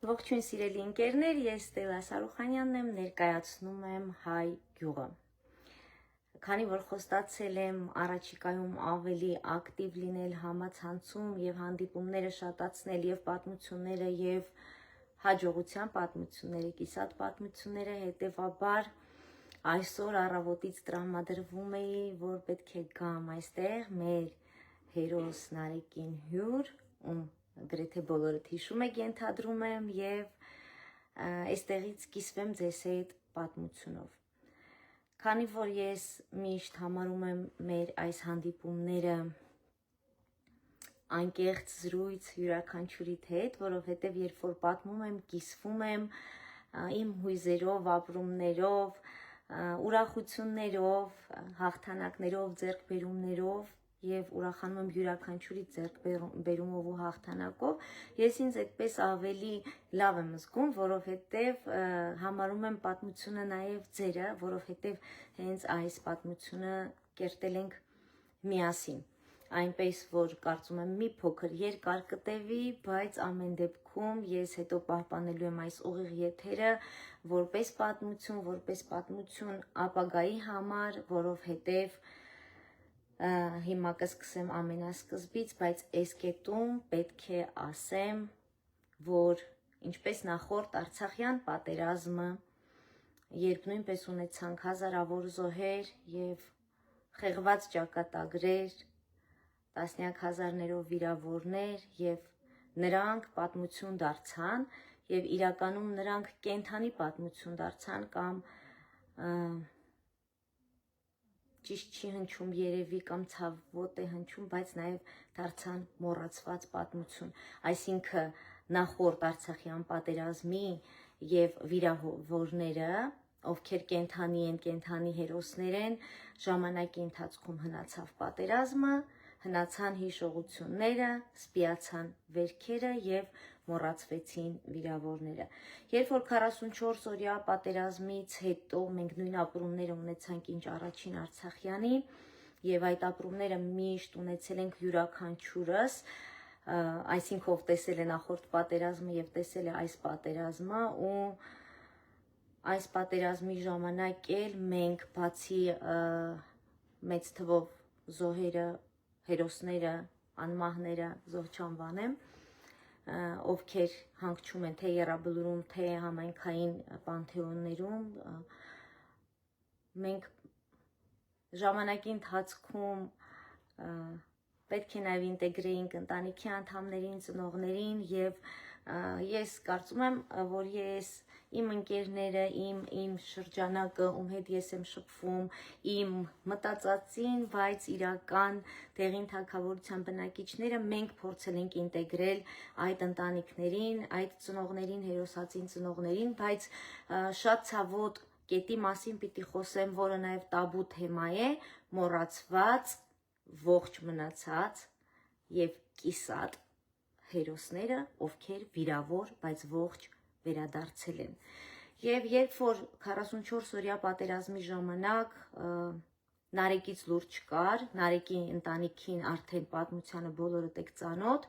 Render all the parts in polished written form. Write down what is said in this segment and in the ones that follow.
Ողջույն սիրելի ընկերներ, ես Ստելլա Սարուխանյանն եմ, ներկայացնում եմ Հայ գյուղը։ Քանի որ խոստացել եմ առաջիկայում ավելի ակտիվ լինել համացանցում եւ հանդիպումները շատացնել եւ պատմությունները եւ հաջողության պատմությունները, կիսատ պատմությունները, հետեւաբար այսօր առավոտից տրամադրվում էի, որ պետք է գամ այստեղ մեր հերոս Նարեկին հյուր, գրեթե բոլորդ հիշում եք, ենթադրում եմ, եւ այստեղից կիսվեմ ձեզ հետ պատմությունով։ Քանի որ ես միշտ համարում եմ մեր այս հանդիպումները անկեղծ զրույց յուրաքանչյուրիդ հետ, որովհետև երբ որ պատմում եմ, կիսվում եմ իմ հույզերով, ապրումներով, ուրախություններով, հաղթանակներով, ձեռքբերումներով եւ ուրախանում եմ յուրաքանչյուրի ձեռքբերումով ու հաղթանակով, ես ինձ այդպես ավելի լավ եմ զգում, որովհետեւ համարում եմ պատմությունը նաեւ ձերը, որովհետեւ հենց այս պատմությունը կերտել ենք միասին։ Այնպես որ կարծում եմ մի փոքր երկար կտևի, բայց ամեն դեպքում ես հետո պահպանելու եմ այս ուղիղ եթերը որպես պատմություն ապագայի համար, որովհետև հիմա կսկսեմ ամենասկզբից, բայց այս կետում պետք է ասեմ, որ ինչպես նախորդ Արցախյան պատերազմը, երբ նույնպես ունեցանք հազարավոր զոհեր եւ խեղված ճակատագրեր, տասնյակ հազարներով վիրավորներ եւ նրանք պատմություն դարձան եւ իրականում նրանք կենդանի պատմություն դարձան կամ ճիշտ չի հնչում երևի կամ ցավոտ է հնչում, բայց նաև դարձան մոռացված պատմություն, այսինքն նախորդ Արցախյան պատերազմի եւ վիրավորները, ովքեր կենդանի են, կենդանի հերոսներ են, ժամանակի ընթացքում հնացավ պատերազմը, հնացան հիշողությունները, սպիացան վերքերը եւ մոռացվեցին վիրավորները։ Երբ որ 44 օրյա պատերազմից հետո մենք նույն ապրումները ունեցանք ինչ առաջին Արցախյանի եւ այդ ապրումները միշտ ունեցել ենք յուրաքանչյուրս, այսինքն ով տեսել է նախորդ պատերազմը եւ տեսել է այս պատերազմը ու այս պատերազմի ժամանակ էլ մենք բացի մեծ թվով զոհերը, հերոսները, անմահները, զոհ չանվանեմ, ովքեր հանգչում են թե Եռաբլուրում, թե համայնքային պանթեոններում, մենք ժամանակի ընթացքում պետք է նաև ինտեգրեինք ընտանիքի անդամներին, ծնողներին եւ ես կարծում եմ, որ ես իմ ընկերները, իմ շրջանակը, ում հետ ես եմ շփվում, իմ մտածածին, բայց իրական տեղին թագավորության բնակիչները մենք փորձել ենք ինտեգրել այդ ընտանիքներին, այդ ծնողներին, հերոսացին ծնողներին, բայց շատ ցավոտ կետի մասին պիտի խոսեմ, որը նաև տաբու թեմա է, մոռացված, ողջ մնացած եւ կիսատ հերոսները, ովքեր վիրավոր, բայց ողջ վերադարձել են։ Եվ երբ որ 44 օրյա պատերազմի ժամանակ Նարեկից լուրջ չկար, Նարեկի ընտանիքին արդեն պատմությանը բոլորդ եք ծանոթ,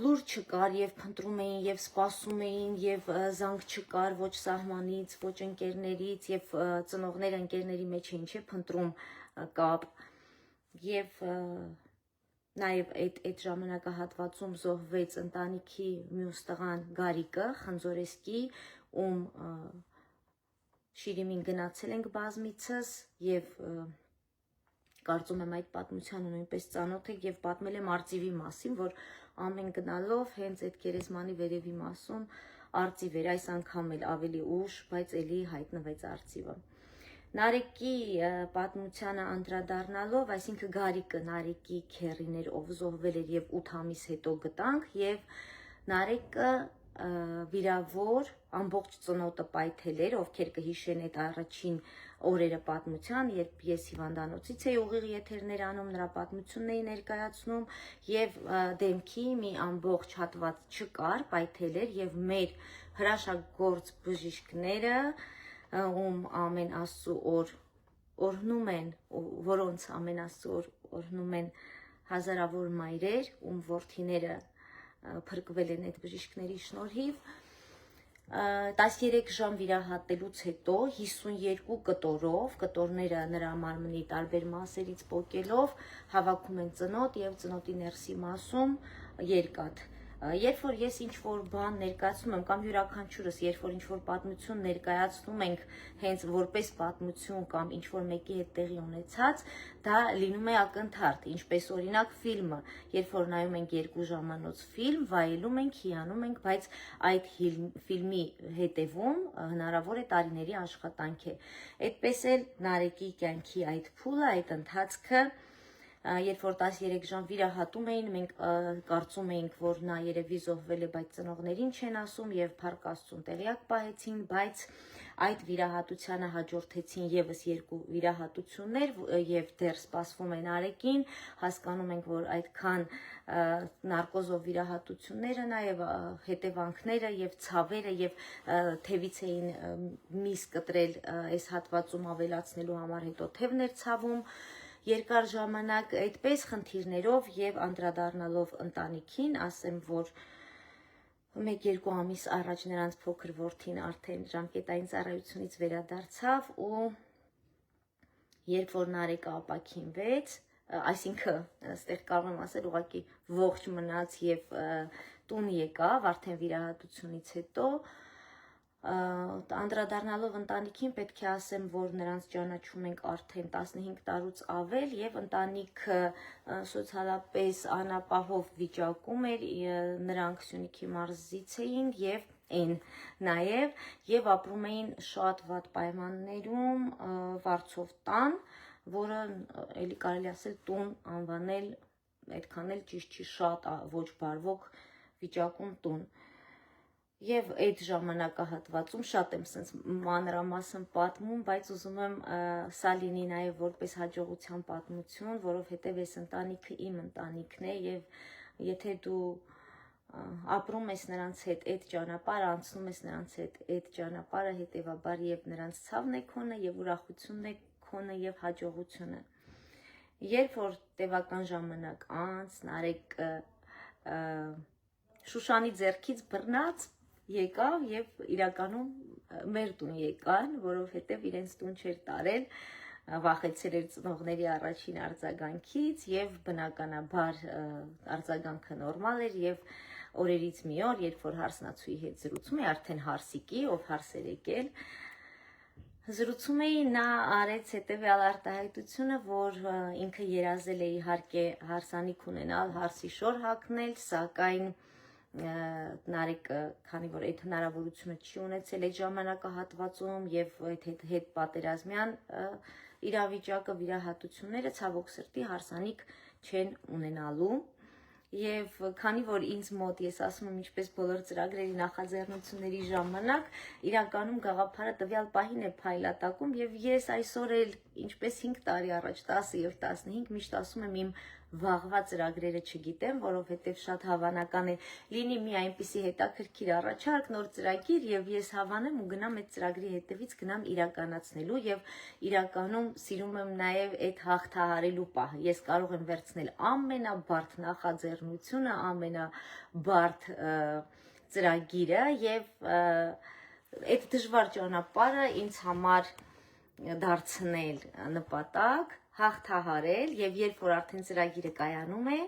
լուրջ չկար եւ փնտրում էին եւ սպասում էին եւ զանգ չկար ոչ սահմանից, ոչ ընկերներից եւ ծնողները ընկերների մեջ էին չէ փնտրում կապ եւ նաև այդ ժամանակահատվածում զոհվեց ընտանիքի մյուս տղան Գարիկը Խնձորեսկի, ում շիրիմին գնացել ենք բազմիցս եւ կարծում եմ այդ պատմությանը նույնպես ծանոթ եք եւ պատմել եմ արծիվի մասին, որ ամեն գնալով հենց այդ գերեզմանի վերևի մասում արծիվ էր, այս անգամ էլ ավելի ուշ, բայց էլի հայտնվեց արծիվը։ Նարեկի պատմությանը անդրադառնալով, այսինքն Գարիկը Նարեկի քեռին էր, ով զոհվել էր եւ 8 ամիս հետո գտանք եւ Նարեկը վիրավոր ամբողջ ծնոտը պայթել էր, ովքեր կհիշեն այդ առաջին օրերը պատմության, երբ ես հիվանդանոցից էի ուղիղ եթերներ անում, նրա պատմությունն էի ներկայացնում եւ դեմքի մի ամբողջ հատված չկար, պայթել էր եւ մեր հրաշագործ բժիշկները ում ամեն Աստծո օր օրհնում են, որոնց ամեն Աստծո օր օրհնում են հազարավոր մայրեր, ում որդիները փրկվել են այդ բժիշկների շնորհիվ 13 ժամ վիրահատելուց հետո 52 կտորով, կտորները նրա մարմնի տարբեր մասերից պոկելով հավաքում են ծնոտ եւ ծնոտի ներսի մասում երկաթ։ Երբ որ ես ինչ-որ բան ներկայացնում եմ կամ յուրաքանչյուրս, երբ որ ինչ-որ պատմություն ներկայացնում ենք հենց որպես պատմություն կամ ինչ-որ մեկի հետ տեղի ունեցած, դա լինում է ակնթարթ, ինչպես օրինակ ֆիլմը, երբ որ նայում ենք 2 ժամանոց ֆիլմ, վայելում ենք, հիանում ենք, բայց այդ ֆիլմի հետևում հնարավոր է տարիների աշխատանք է։ Այդպես էլ Նարեկի կյանքի այդ փուլը, այդ ընթացքը երբ որ 13 ժամ վիրահատում էին, մենք կարծում էինք, որ նա երևի զոհվել է, բայց ծնողներին չեն ասում եւ Փառք Աստծուն տեղյակ պահեցին, բայց այդ վիրահատությանը հաջորդեցին եւս 2 վիրահատություններ եւ դեռ սպասվում են Նարեկին, հասկանում ենք, որ այդքան նարկոզով վիրահատությունները նաեւ հետևանքները եւ ցավերը եւ թևից էին միս կտրել այս հատվածում ավելացնելու համար հետո թևներ ցավում երկար ժամանակ այդպես խնդիրներով եւ անդրադառնալով ընտանիքին, ասեմ, որ 1-2 ամիս առաջ նրանց փոքր որդին արդեն ժամկետային ծառայությունից վերադարձավ ու երբ որ Նարեկը ապաքինվեց, այսինքն այստեղ կարող եմ ասել ուղղակի ողջ մնաց եւ տուն եկավ արդեն վիրահատությունից հետո անդրադառնալով ընտանիքին պետք է ասեմ, որ նրանց ճանաչում ենք արդեն 15 տարուց ավել եւ ընտանիքը սոցիալապես անապահով վիճակում էր, նրանք Սյունիքի մարզից էին եւ են նաեւ եւ ապրում էին շատ վատ պայմաններում Վարձով տան, որը էլի կարելի ասել տուն անվանել, այդքան էլ ճիշտ չի, շատ ոչ բարվոք վիճակում տուն։ Եվ այդ ժամանակահատվածում շատ եմ սենց մանրամասն պատմում, բայց ուզում եմ սա լինի նաև որպես հաջողության պատմություն, որովհետև այս ընտանիքը իմ ընտանիքն է եւ եթե դու ապրում ես նրանց հետ այդ ճանապարհը, անցնում ես նրանց հետ այդ ճանապարհը, հետեւաբար եւ նրանց ցավն է քոնը եւ ուրախությունն է քոնը եւ հաջողությունը։ Երբ որ տևական ժամանակ անց Նարեկը Շուշանի ձեռքից բռնած եկավ եւ իրականում մեր տուն եկան, որովհետեւ իրենց տուն չէր տարել, վախեցել էր ծնողների առաջին արձագանքից եւ բնականաբար արձագանքը նորմալ էր եւ օրերից մի օր, երբ որ հարսնացուի հետ զրուցում էի, արդեն հարսիկի, ով հարս էր եկել, զրուցում էի, նա արեց հետեւյալ արտահայտությունը, որ ինքը երազել է իհարկե հարսանիք ունենալ, հարսի շոր հագնել, սակայն Նարեկը, քանի որ այդ հնարավորությունը չի ունեցել այդ ժամանակահատվածում եւ այդ հետ պատերազմյան իրավիճակը, վիրահատությունները ցավոք սրտի հարսանիք չեն ունենալու եւ քանի որ ինձ մոտ ես ասում եմ ինչպես բոլոր ծրագրերի նախաձեռնությունների ժամանակ իրականում գաղափարը տվյալ պահին է փայլատակում եւ ես այսօր էլ ինչպես 5 տարի առաջ 10 եւ 15 միշտ ասում եմ իմ վաղվա ծրագրերը չգիտեմ, որովհետև շատ հավանական է լինի մի այնպիսի հետաքրքիր առաջարկ, նոր ծրագիր եւ ես հավանեմ ու գնամ այդ ծրագրի հետևից գնամ իրականացնելու եւ իրականում սիրում եմ նաեւ այդ հաղթահարելու պահը։ Ես կարող եմ վերցնել ամենաբարդ նախաձեռնությունը, ամենաբարդ ծրագիրը եւ այդ դժվար ճանապարհը ինձ համար դարձնել նպատակ հաղթահարել եւ երբ որ արդեն ծրագիրը կայանում է,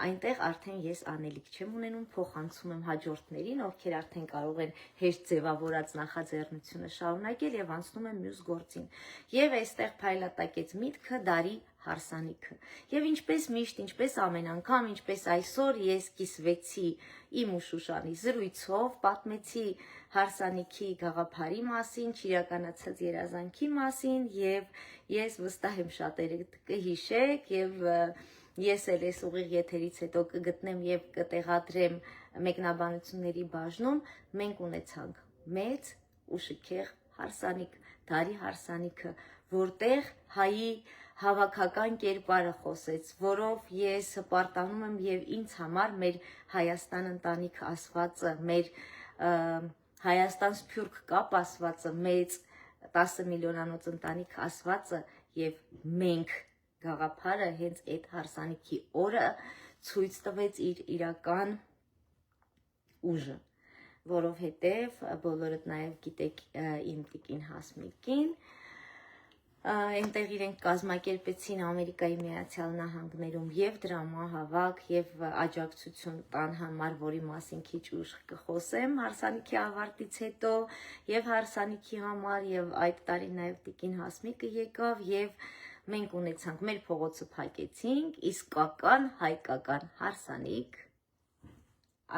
այնտեղ արդեն ես անելիք չեմ ունենում, փոխանցում եմ հաջորդներին, ովքեր արդեն կարող են հեշտ ձևավորած նախաձեռնությունը շարունակել եւ անցնում եմ մյուս գործին։ Եվ այստեղ փայլատակեց միտքը դարի հարսանիքը։ Եվ ինչպես միշտ, ինչպես ամեն անգամ, ինչպես այսօր ես կիսվեցի իմ ու Շուշանի զրույցով, պատմեցի հարսանիքի գաղափարի մասին, չիրականացած երազանքի մասին եւ ես վստահ եմ շատերը կհիշեք եւ ես էլ ես ուղիղ եթերից հետո կգտնեմ եւ կտեղադրեմ մեկնաբանությունների բաժնում, մենք ունեցանք մեծ ու շքեղ հարսանիք, դարի հարսանիքը, որտեղ հայի հավաքական կերպարը խոսեց, որով ես հպարտանում եմ եւ ինձ համար մեր Հայաստան ընտանիք ասվածը, մեր Հայաստան Սփյուռք կապ ասվածը, մեծ 10 միլիոնանոց ընտանիք ասվածը եւ մենք գաղափարը հենց այդ հարսանիքի օրը ցույց տվեց իր իրական ուժը, որովհետև բոլորդ նաև գիտեք իմ տիկին Հասմիկին, այնտեղ իրենք կազմակերպեցին Ամերիկայի Միացյալ Նահանգներում եւ դրամահավաք եւ աջակցություն տան համար, որի մասին քիչ ուշ կխոսեմ հարսանիքի ավարտից հետո, եւ հարսանիքի համար եւ այդ տարի նաեւ տիկին Հասմիկը եկավ եւ մենք ունեցանք մեր փողոցը փակեցինք, իսկական հայկական հարսանիք,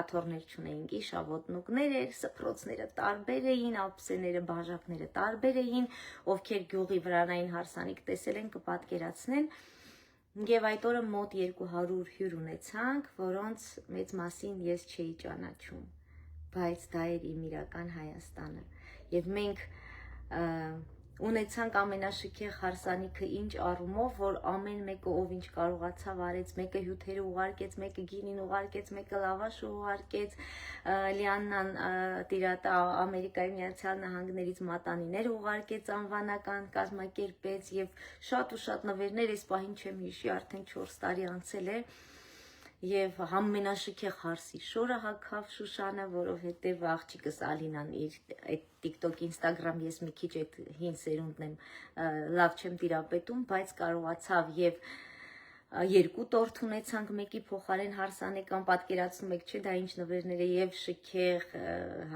աթոռներ չունեինք, իշավոտնուկներ էր, սփռոցները տարբեր էին, ափսեները, բաժակները տարբեր էին, ովքեր գյուղի վրանային հարսանիք տեսել են կպատկերացնեն, եւ այդ օրը մոտ 200 հյուր ունեցանք, որոնց մեծ մասին ես չէի ճանաչում, բայց դա էր իմ իրական Հայաստանը, եւ մենք ունեցանք ամենաշքեղ հարսանիքը ինչ առումով, որ ամեն մեկը ով ինչ կարողացավ արեց, մեկը հյութերը ուղարկեց, մեկը գինին ուղարկեց, մեկը լավաշը ուղարկեց, Լիաննան տիրատա Ամերիկայի Միացյալ Նահանգներից մատանիներ ուղարկեց, անվանական կազմակերպեց եւ շատ ու շատ նվերներ, այս պահին չեմ հիշի, արդեն 4 տարի անցել է եւ ամենաշքեղ հարսի շորը հագավ Շուշանը, որովհետեւ աղջիկս Ալինան իր այդ TikTok, Instagram ես մի քիչ այդ հին սերունդն եմ, լավ չեմ տիրապետում, բայց կարողացավ եւ 2 տորթ ունեցանք, մեկի փոխարեն հարսանեկան պատկերացնում եք, չէ, դա ինչ նվերներ է եւ շքեղ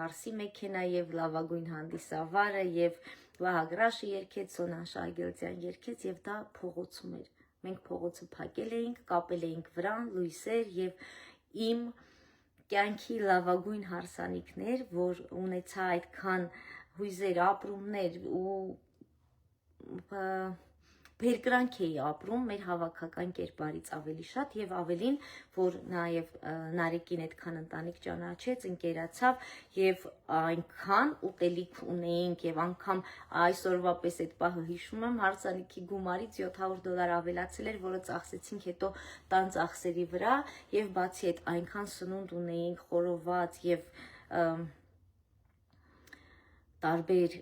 հարսի մեքենա եւ լավագույն հանդիսավարը եւ Վահագրաշը երգեց, Սոնա Շահագելցյան երգեց եւ դա փողոցում էր։ Մենք փողոցը փակել էինք, կապել էինք վրան, լույսեր եւ իմ կյանքի լավագույն հարսանիքներ, որ ունեցա այդքան հույզեր, ապրումներ ու բերկրանք էի ապրում մեր հավաքական կերպարից ավելի շատ եւ ավելին, որ նաեւ Նարեկին այդքան ընտանիք ճանաչեց, ընկերացավ եւ այնքան ուտելիք ունեինք եւ անգամ այսօրվա պես այդ պահը հիշում եմ, հարսանիքի գումարից $700 ավելացել էր, որը ծախսեցինք հետո տան ծախսերի վրա եւ բացի այդ այնքան սնունդ ունեինք, խորոված եւ տարբեր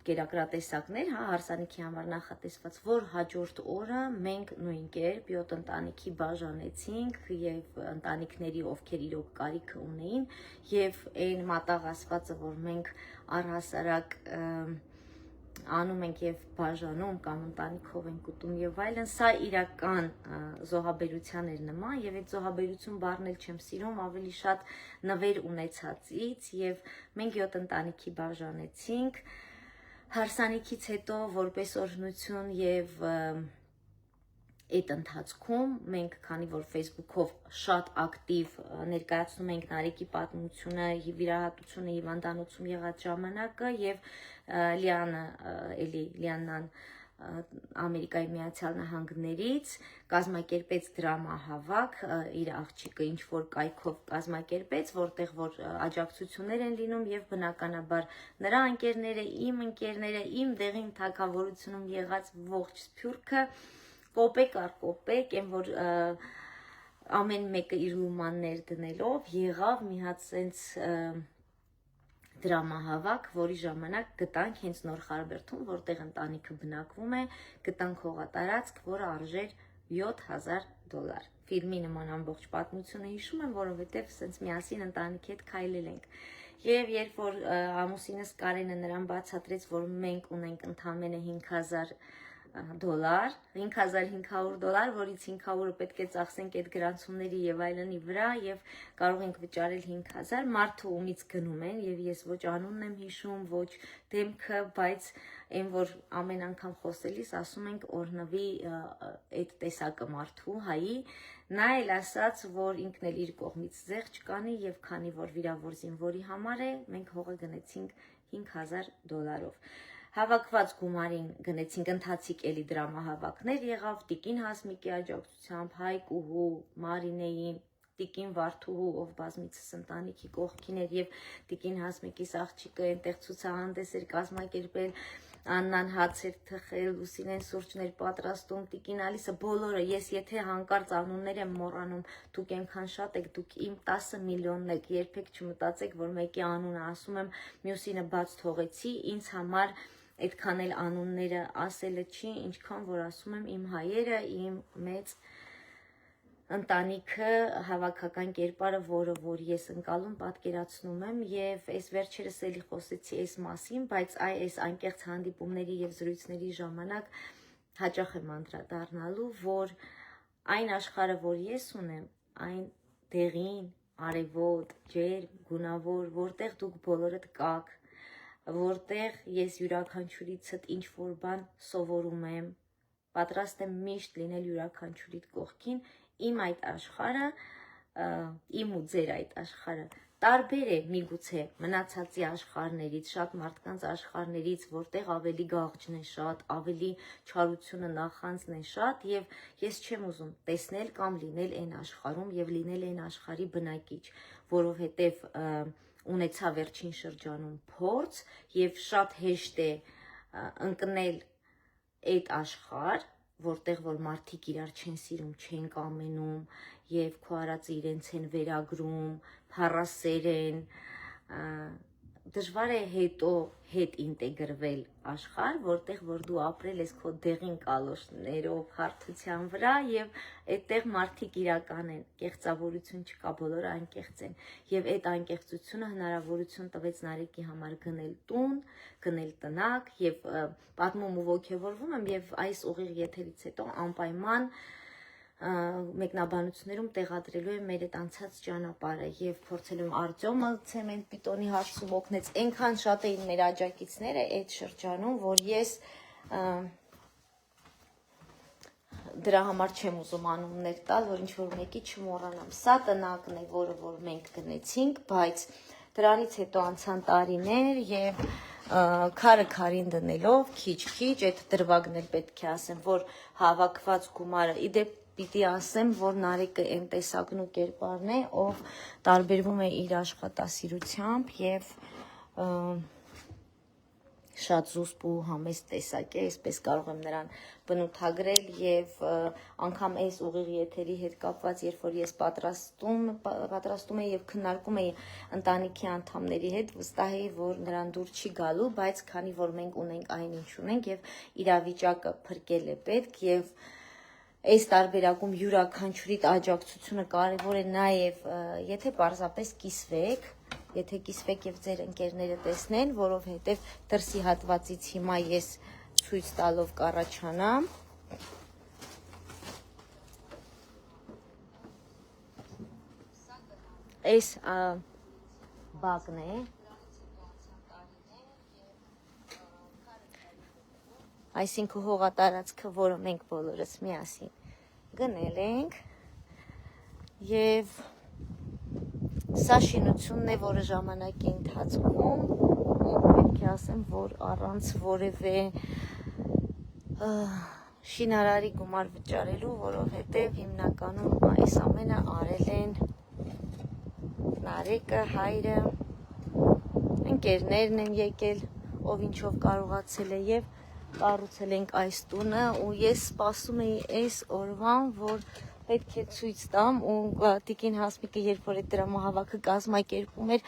կերակրատեսակներ, հարսանիքի համար նախատեսված, որ հաջորդ օրը մենք նույն կերպ 7 ընտանիքի բաժանեցինք եւ ընտանիքների, ովքեր իրոք կարիքը ունեին, եւ այն մատաղ ասվածը, որ մենք առհասարակ անում ենք եւ բաժանում կամ ընտանիքով ենք ուտում եւ այլն, սա իրական զոհաբերության էր նման եւ այդ զոհաբերություն բառն էլ չեմ սիրում, ավելի շատ նվեր ունեցածից եւ մենք 7 ընտանիքի բաժանեցինք հարսանիքից հետո որպես օրհնություն եւ այդ ընթացքում մենք, քանի որ Facebook-ով շատ ակտիվ ներկայացնում ենք Նարեկի պատմությունը, վիրահատությունը, հիվանդանոցում եղած ժամանակը եւ Լիաննան Ամերիկայի Միացյալ Նահանգներից կազմակերպեց դրամահավաք, իր աղջիկը ինչ որ կայքով կազմակերպեց, որտեղ որ աջակցություններ են լինում եւ բնականաբար նրա ընկերները, իմ դեղին թագավորությունում եղած ողջ սփյուռքը կոպեկ առ կոպեկ, այն որ ամեն մեկը իր ումաններ դնելով եղավ մի հատ սենց դրամահավաք, որի ժամանակ գտանք հենց Նոր Խարբերդում, որտեղ ընտանիքը բնակվում է, գտանք հողատարածք, որը արժեր $7,000։ Ֆիլմի նման ամբողջ պատմությունը հիշում եմ, որովհետև սենց միասին ընտանիքի հետ քայլել ենք։ Եվ երբ որ ամուսինս Կարենը նրան բացատրեց, որ մենք ունենք ընդամենը $5,000, $5,500, որից 500-ը պետք է ծախսենք այդ գրանցումների եւ այլնի վրա եւ կարող ենք վճարել 5,000, մարդը ումից գնում են եւ ես ոչ անունն եմ հիշում, ոչ դեմքը, բայց այն որ ամեն անգամ խոսելիս ասում ենք օրհնվի այդ տեսակը մարդու, հայի, նա էլ ասաց, որ ինքն էլ իր կողմից զեղ չկանի եւ քանի որ վիրավոր զինվորի համար է, մենք հողը գնեցինք $5,000-ով։ Հավաքված գումարին գնեցինք ընթացիկ էլի դրամահավաքներ եղավ, տիկին Հասմիկի աջակցությամբ, Հայկուհու, Մարինեին, տիկին Վարդուհու, ով բազմիցս ընտանիքի կողքին էր եւ տիկին Հասմիկիս աղջիկը այնտեղ ցուցահանդես էր կազմակերպել, Աննան հաց էր թխել, Լուսինեն սուրճներ պատրաստում, տիկին Ալիսը, բոլորը, ես եթե հանկարծ անուններ եմ մոռանում, դուք այնքան շատ եք, դուք իմ 10 միլիոնն եք, երբեք չմտածեք, որ մեկի անունը ասում եմ, մյուսինը բաց թողեցի, ինձ համար այդքան էլ անունները ասելը չի, ինչքան որ ասում եմ իմ հայերը, իմ մեծ ընտանիքը հավաքական կերպարը, որ ես ընկալում պատկերացնում եմ, եւ այս վերջերս էլի խոսեցի այս մասին, բայց այս անկեղծ հանդիպումների եւ զրույցների ժամանակ հաճախ եմ անդրադառնալու, որ այն աշխարհը, որ ես ունեմ, այն դեղին, արևոտ, ջերմ, գունավոր, որտեղ դուք բոլորդ կաք, որտեղ ես յուրաքանչյուրիցդ ինչ որ բան սովորում եմ, պատրաստ եմ միշտ լինել յուրաքանչյուրիդ կողքին, իմ այդ աշխարհը, իմ ու ձեր այդ աշխարհը տարբեր է միգուցե մնացածի աշխարհներից, շատ մարդկանց աշխարհներից, որտեղ ավելի գաղջն է շատ, ավելի չարությունը նախանձն է շատ, եւ ես չեմ ուզում տեսնել կամ լինել այն աշխարհում եւ լինել այն աշխարհի բնակիչ, որովհետեւ ունեցա վերջին շրջանում փորձ եւ շատ հեշտ է ընկնել այդ աշխարհ, որտեղ որ մարդիկ իրար չեն սիրում, չեն կամենում եւ քո արածը իրենց են վերագրում, փառասեր են, դժվար է հետո հետ ինտեգրվել աշխարհ, որտեղ որ դու ապրել ես քո դեղին կալոշներով, հարթության վրա եւ այդտեղ մարդիկ իրական են, կեղծավորություն չկա, բոլորը անկեղծ են եւ այդ անկեղծությունը հնարավորություն տվեց Նարեկի համար գնել տուն, գնել տնակ եւ պատմում ու ողջևորվում եմ եւ այս ուղիղ եթերից հետո անպայման մեկնաբանություններում տեղադրելու եմ մեր այդ անցած ճանապարհը եւ փորձելու եմ Արտյոմը ցեմենտ պիտոնի հարցում օգնեց այնքան շատ էին մեր աջակիցները այդ շրջանում, որ ես դրա համար չեմ ուզում անուններ տալ, որ ինչ որ մեկի չմոռանամ։ Սա տնակն է, որը որ մենք գնեցինք, բայց դրանից հետո անցան տարիներ եւ քարը քարին դնելով քիչ-քիչ այդ դրվագն էլ պետք է ասեմ, որ հավաքված գումարը իդեպ պիտի ասեմ, որ Նարեկը այն տեսակն ու կերպարն է, ով տարբերվում է իր աշխատասիրությամբ եւ շատ զուսպ ու համեստ տեսակ է, այսպես կարող եմ նրան բնութագրել եւ անգամ այս ուղիղ եթերի հետ կապված, երբ որ ես պատրաստում եի եւ քննարկում էի ընտանիքի անդամների հետ, վստահ էի, որ նրան դուր չի գալու, բայց քանի որ մենք ունենք այն ինչ ունենք եւ իրավիճակը փրկել է պետք եւ այս տարբերակում յուրաքանչյուրիդ աջակցությունը կարևոր է նաև, եթե պարզապես կիսվեք, եթե կիսվեք եւ ձեր ընկերները տեսնեն, որովհետեւ դրսի հատվածից հիմա ես ցույց տալով կառաջանամ։ Այս բակն է։ Այսինքն հողատարածքը, որը մենք բոլորս միասին գնել ենք եւ սա շինությունն է, որը ժամանակի ընթացքում պետք է ասեմ, որ առանց որևէ շինարարի գումար վճարելու, որովհետեւ հիմնականում այս ամենը արել են Նարեկը, հայրը, ընկերներն են եկել, ով ինչով կարողացել է եւ կառուցել ենք այս տունը ու ես սպասում էի այս օրվան, որ պետք է ցույց տամ ու Տիկին Հասմիկը երբ որ այդ դրամահավաքը կազմակերպում էր,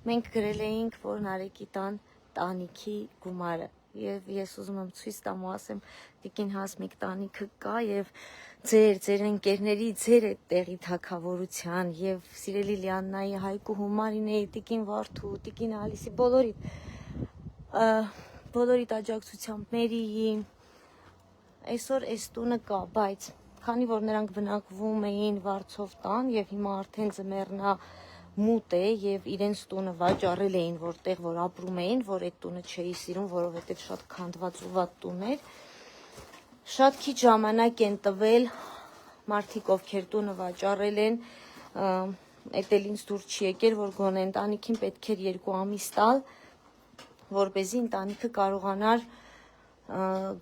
մենք գրել էինք, որ Նարեկի տան տանիքի գումարը եւ ես ուզում եմ ցույց տամ ու ասեմ Տիկին Հասմիկ տանիքը կա եւ ձեր ընկերների, ձեր այդ տեղի թակավորության եւ սիրելի Լիաննայի, Հայկու Հումարինեի, Տիկին Վարդու, Տիկին Ալիսի բոլորիդ աջակցությամբ Մերիի այսօր այս տունը կա, բայց քանի որ նրանք բնակվում էին Վարձով տան եւ հիմա արդեն ձմեռնա մութ է եւ իրենց տունը վաճառել էին, որտեղ որ ապրում էին, որ այդ տունը չէի սիրում, որովհետեւ շատ քանդված ու վատ տուն էր։ Շատ քիչ ժամանակ են տվել մարդիկ, ովքեր տունը վաճառել են, այդ էլ ինձ դուր չի եկել, որ գոնե ընտանիքին պետք էր 2 ամիս տալ, որպեսզի ընտանիքը կարողանար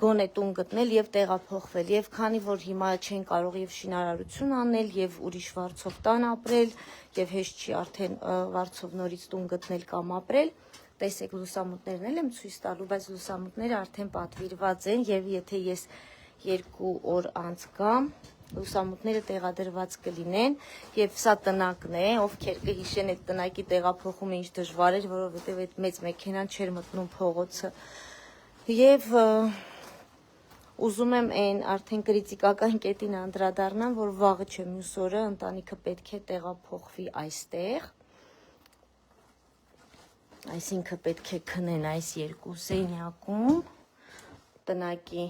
գոնե տուն գտնել եւ տեղափոխվել եւ քանի որ հիմա չեն կարող եւ շինարարություն անել եւ ուրիշ Վարձով տան ապրել եւ հեշտ չի արդեն Վարձով նորից տուն գտնել կամ ապրել, տեսեք լուսամուտներն էլ եմ ցույց տալու, բայց լուսամուտները արդեն պատվիրված են եւ եթե ես 2 օր անց գամ, լուսամուտները տեղադրված կլինեն եւ սա տնակն է, ովքեր կհիշեն այդ տնակի տեղափոխումը ինչ դժվար էր, որովհետեւ այդ մեծ մեքենան չէր մտնում փողոցը եւ ուզում եմ այն արդեն կրիտիկական կետին անդրադառնամ, որ վաղը չէ մյուս օրը ընտանիքը պետք է տեղափոխվի այստեղ։ Այսինքն պետք է քնեն այս երկու սենյակում տնակի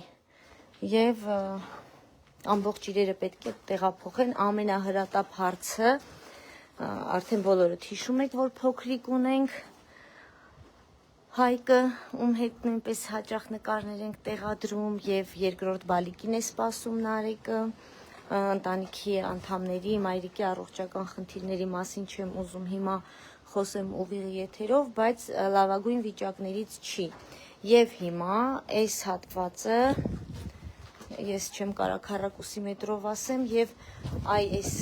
եւ ամբողջ իրերը պետք է տեղափոխեն։ Ամենահրատապ հարցը արդեն բոլորը հիշում եք, որ փոքրիկ ունենք Հայկը, ում հետ նույնպես հաճախ նկարներ ենք տեղադրում եւ երկրորդ բալիկին է սպասում Նարեկը, ընտանիքի անդամների, մայրիկի առողջական խնդիրների մասին չեմ ուզում հիմա խոսեմ ուղիղ եթերով, բայց լավագույն վիճակներից չի։ Եվ հիմա այս հատվածը ես չեմ կարող քառակուսի մետրով ասեմ եւ այս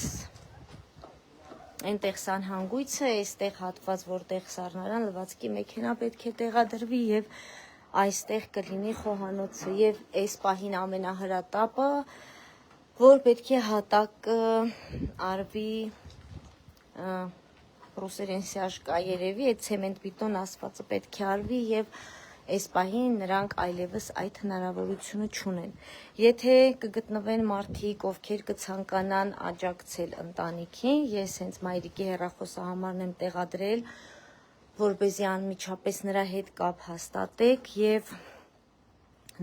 Այնտեղ սանհանգույցը, այստեղ հատված, որտեղ սառնարան լվացքի մեքենա պետք է տեղադրվի եւ այստեղ կլինի խոհանոցը եւ այս պահին ամենահրատապը, որ պետք է հատակը արվի ռուսերեն սյաժկա երևի, այդ ցեմենտ բիտոն ասվածը պետք է արվի եւ այս պահին նրանք այլևս այդ հնարավորությունը չունեն։ Եթե կգտնվեն մարդիկ, ովքեր կցանկանան աջակցել ընտանիքին, ես հենց մայրիկի հեռախոսահամարն եմ տեղադրել, որպեսզի անմիջապես նրա հետ կապ հաստատեք եւ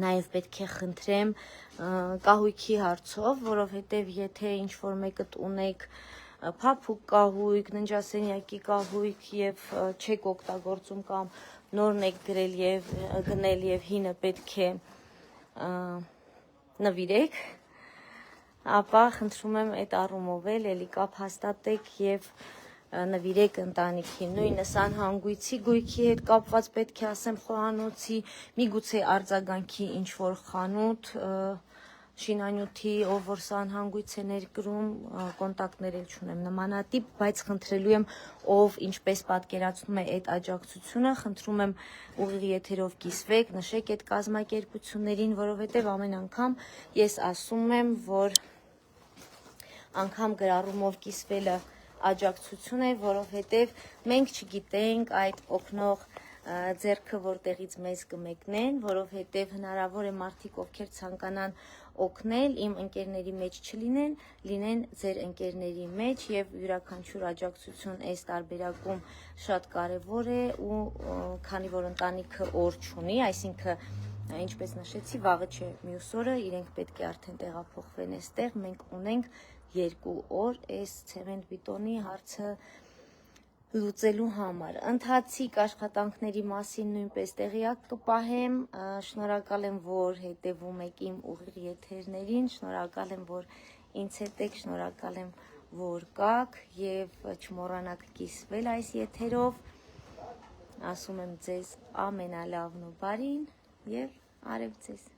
նաեւ պետք է խնդրեմ կահույքի հարցով, որովհետեւ եթե ինչ-որ մեկը ունեք փափուկ կահույք, ննջասենյակի կահույք եւ չեք օգտագործում կամ նորն եք գրել եւ գնել եւ հինը պետք է նվիրեք, ապա խնդրում եմ այդ առումով էլի կապ հաստատեք եւ նվիրեք ընտանիքին։ Նույնը սանհանգույցի գույքի հետ կապված պետք է ասեմ խոհանոցի, միգուցե արձագանքի ինչ որ խանութ շինանյութի, ով որ սանհանգույց է ներկրում, կոնտակտներ էլ չունեմ նմանատիպ, բայց խնդրելու եմ, ով ինչպես պատկերացնում է այդ աջակցությունը, խնդրում եմ ուղիղ եթերով կիսվեք, նշեք այդ կազմակերպություններին, որովհետև ամեն անգամ ես ասում եմ, որ անգամ գրառումով կիսվելը աջակցություն է, որովհետև մենք չգիտենք այդ օգնող ձեռքը որտեղից մեզ կմեկնեն, որովհետև հնարավոր է մարդիկ, ովքեր ցանկանան օգնել, իմ ընկերների մեջ չլինեն, լինեն ձեր ընկերների մեջ եւ յուրաքանչյուր աջակցություն այս տարբերակում շատ կարեւոր է ու քանի որ ընտանիքը օր չունի, այսինքն ինչպես նշեցի, վաղը չէ մյուս օրը իրենք պետք է արդեն տեղափոխվեն այստեղ, մենք ունենք 2 օր այս ցեմենտ բիտոնի հարցը լուծելու համար։ Ընթացիկ աշխատանքների մասին նույնպես տեղյակ կպահեմ, շնորհակալ եմ, որ հետևում եք իմ ուղիղ եթերներին, շնորհակալ եմ, որ ինձ հետ եք, շնորհակալ եմ, որ կաք եւ չմոռանաք կիսվել այս եթերով, ասում եմ ձեզ ամենալավն ու բարին եւ արև ձեզ։